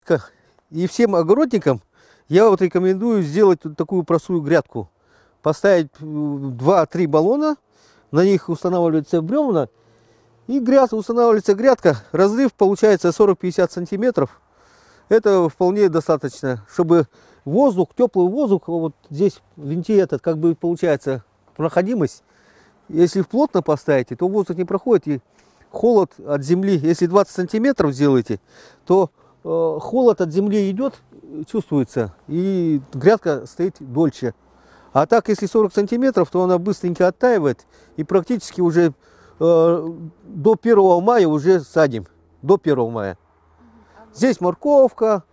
грядка. И всем огородникам я вот рекомендую сделать вот такую простую грядку. Поставить 2-3 баллона, на них устанавливается бревна. И устанавливается грядка. Разрыв получается 40-50 сантиметров. Это вполне достаточно, чтобы воздух, теплый воздух, вот здесь в винте этот, как бы получается проходимость. Если плотно поставите, то воздух не проходит, и холод от земли, если 20 сантиметров сделаете, то холод от земли идет, чувствуется, и грядка стоит дольше. А так, если 40 сантиметров, то она быстренько оттаивает, и практически уже до 1 мая уже садим. До 1 мая. Здесь морковка,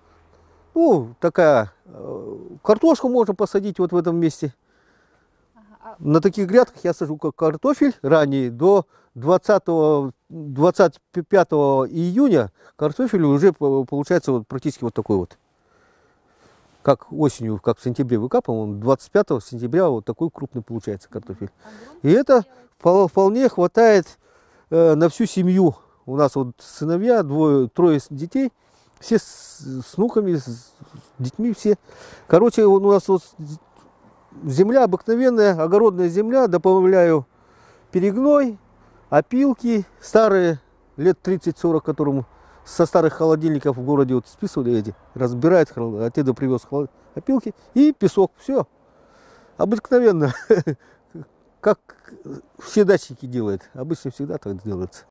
ну, такая, картошку можно посадить вот в этом месте. На таких грядках я сажу как картофель ранее, до 25 июня картофель уже получается вот практически вот такой вот. Как осенью, как в сентябре выкапываем, 25 сентября вот такой крупный получается картофель. И это вполне хватает на всю семью. У нас вот сыновья, трое детей, все с внуками, с детьми все. Короче, у нас вот земля обыкновенная, огородная земля, добавляю перегной, опилки старые, лет 30-40, которым со старых холодильников в городе вот списывали эти, разбирают, отец привез опилки и песок, все. Обыкновенно, как все дачники делают, обычно всегда так делается.